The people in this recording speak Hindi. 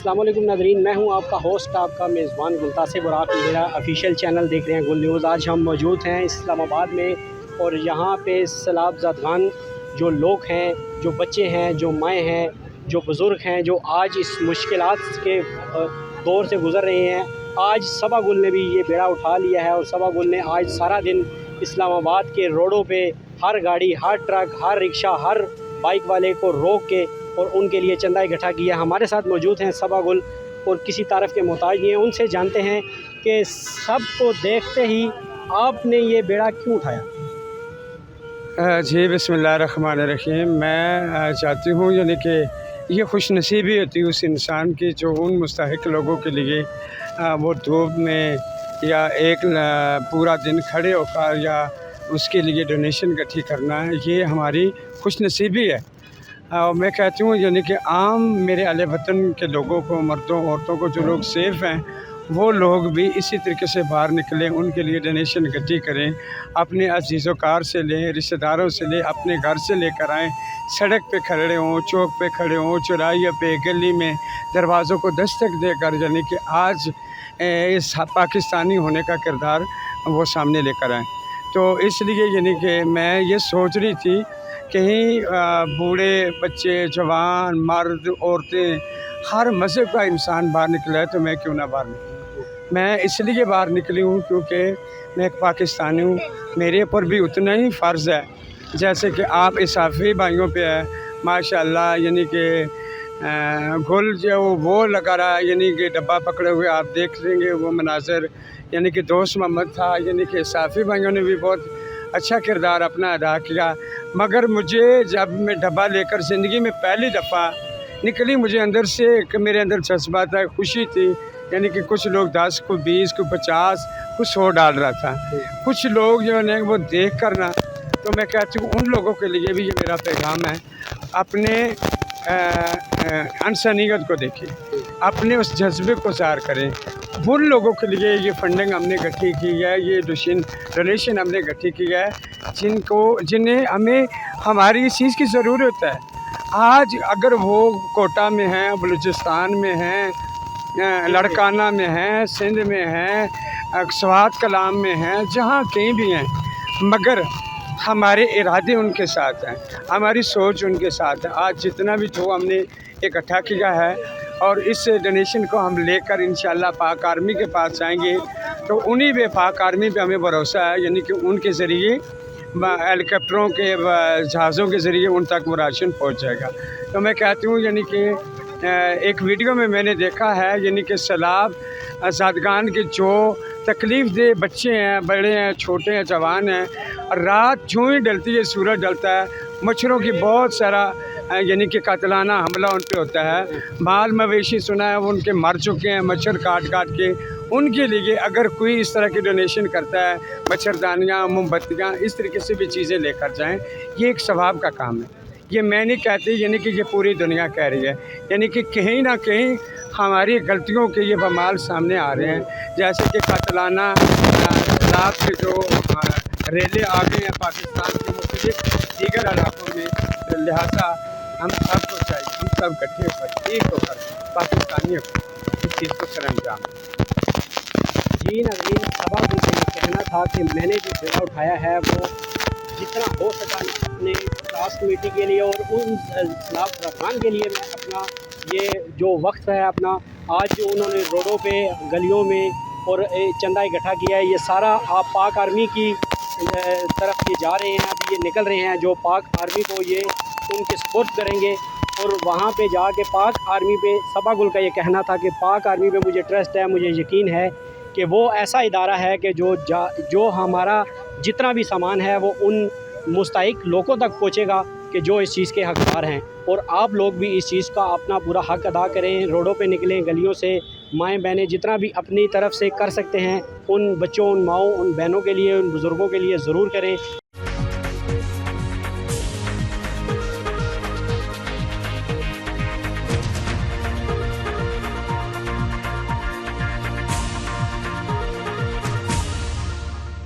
अस्सलाम वालेकुम नाज़रीन, मैं हूं आपका होस्ट, आपका मेज़बान गुलतासिब और आप मेरा ऑफिशियल चैनल देख रहे हैं गुल न्यूज़। आज हम मौजूद हैं इस्लामाबाद में और यहाँ पे सैलाब ज़दगान जो लोग हैं, जो बच्चे हैं, जो माएँ हैं, जो बुज़ुर्ग हैं, जो आज इस मुश्किलात के दौर से गुज़र रहे हैं, आज सबा गुल ने भी ये बेड़ा उठा लिया है। और सबा गुल ने आज सारा दिन इस्लामाबाद के रोडों पे हर गाड़ी, हर ट्रक, हर रिक्शा, हर बाइक वाले को रोक के और उनके लिए चंदा इकट्ठा किया। हमारे साथ मौजूद हैं सबा गुल और किसी तारफ़ के मोहताज नहीं हैं। उनसे जानते हैं कि सबको देखते ही आपने ये बेड़ा क्यों उठाया? जी बिस्मिल्लाहिर्रहमानिर्रहीम। मैं चाहती हूँ यानी कि ये खुश नसीबी होती है उस इंसान की जो उन मुस्तहिक लोगों के लिए वो धूप में या एक पूरा दिन खड़े होकर या उसके लिए डोनेशन इकट्ठी करना है, ये हमारी खुश नसीबी है। और मैं कहती हूँ यानी कि आम मेरे अहले वतन के लोगों को, मर्दों औरतों को, जो लोग सेफ़ हैं वो लोग भी इसी तरीके से बाहर निकलें, उनके लिए डोनेशन इकट्ठी करें, अपने अज़ीज़ोकार से लें, रिश्तेदारों से लें, अपने घर से लेकर आएँ, सड़क पे खड़े हों, चौक पे खड़े हों, चौराहे पे, गली में दरवाज़ों को दस्तक देकर यानी कि आज इस पाकिस्तानी होने का किरदार वो सामने लेकर आएँ। तो इसलिए यानी कि मैं ये सोच रही थी कहीं बूढ़े, बच्चे, जवान, मर्द, औरतें, हर मज़हब का इंसान बाहर निकला है तो मैं क्यों ना बाहर निकलूँ। मैं इसलिए बाहर निकली हूँ क्योंकि मैं एक पाकिस्तानी हूँ, मेरे ऊपर भी उतना ही फ़र्ज़ है जैसे कि आप इसाफ़ी भाइयों पे है। माशाअल्लाह यानी कि गुल जो वो लगा रहा है, यानी कि डब्बा पकड़े हुए आप देख लेंगे वो मनाज़र, यानी कि दोस्त मोहम्मद था, यानी कि इसाफ़ी भाइयों ने भी बहुत अच्छा किरदार अपना अदा किया। मगर मुझे जब मैं डब्बा लेकर ज़िंदगी में पहली दफ़ा निकली, मुझे अंदर से मेरे अंदर जज्बा था, खुशी थी, यानी कि कुछ लोग 10 को 20 को 50 कुछ 100 डाल रहा था। कुछ लोग जो है वो देख कर ना, तो मैं कहती हूँ उन लोगों के लिए भी ये मेरा पैगाम है, अपने इंसानियत को देखें, अपने उस जज्बे को ज़ाहिर करें। उन लोगों के लिए ये फंडिंग हमने इकट्ठी की है, ये डोनेशन हमने इकट्ठी की है जिन्हें हमें हमारी इस चीज़ की ज़रूरत है। आज अगर वो कोटा में हैं, बलूचिस्तान में हैं, लड़काना में हैं, सिंध में हैं, स्वात कलाम में हैं, जहाँ कहीं भी हैं, मगर हमारे इरादे उनके साथ हैं, हमारी सोच उनके साथ है। आज जितना भी जो हमने इकट्ठा किया है और इस डोनेशन को हम लेकर इंशाअल्लाह पाक आर्मी के पास जाएंगे, तो उन्हीं पे पाक आर्मी पे हमें भरोसा है, यानी कि उनके ज़रिए हेलीकॉप्टरों के जहाज़ों के ज़रिए उन तक वो राशन पहुँच जाएगा। तो मैं कहती हूँ यानी कि एक वीडियो में मैंने देखा है, यानी कि सैलाब ज़दगान के जो तकलीफ़ दे बच्चे हैं, बड़े हैं, छोटे हैं, जवान हैं, और रात जो ही डलती है, सूरज डलता है, मच्छरों की बहुत सारा यानी कि कातलाना हमला उन पर होता है। माल मवेशी सुना है वो उनके मर चुके हैं मच्छर काट काट के। उनके लिए अगर कोई इस तरह की डोनेशन करता है, मच्छरदानियाँ, मोमबत्तियाँ, इस तरीके से भी चीज़ें लेकर जाएं, ये एक सवाब का काम है। ये मैं नहीं कहती, यानी कि ये पूरी दुनिया कह रही है, यानी कि कहीं ना कहीं हमारी गलतियों के ये बमाल सामने आ रहे हैं, जैसे कि कातलाना रात के जो रेले आ गए हैं पाकिस्तान के मुख्तलिफ दीगर इलाकों में। लिहाजा हम सबको चाहिए, हम सब इकट्ठे होकर, एक होकर पाकिस्तानियों को इस चीज़ को सरअंजाम। जी नाज़रीन, सबा गुल से ये कहना था कि मैंने जो बेड़ा उठाया है वो जितना हो सका अपने क्लास कमेटी के लिए और उन सैलाब ज़दगान के लिए मैं अपना ये जो वक्त है अपना, आज जो उन्होंने रोडों पे, गलियों में और चंदा इकट्ठा किया है, ये सारा आप पाक आर्मी की तरफ ये जा रहे हैं, अभी ये निकल रहे हैं, जो पाक आर्मी को ये उनके सपोर्ट करेंगे। और वहाँ पे जाके पाक आर्मी पे सबा गुल का ये कहना था कि पाक आर्मी पे मुझे ट्रस्ट है, मुझे यकीन है कि वो ऐसा इदारा है कि जो हमारा जितना भी सामान है वो उन मुस्तहिक लोगों तक पहुँचेगा कि जो इस चीज़ के हकदार हैं। और आप लोग भी इस चीज़ का अपना पूरा हक़ अदा करें, रोडों पे निकलें, गलियों से, माएँ बहनें जितना भी अपनी तरफ से कर सकते हैं उन बच्चों, उन माओं, उन बहनों के लिए, उन बुज़ुर्गों के लिए ज़रूर करें।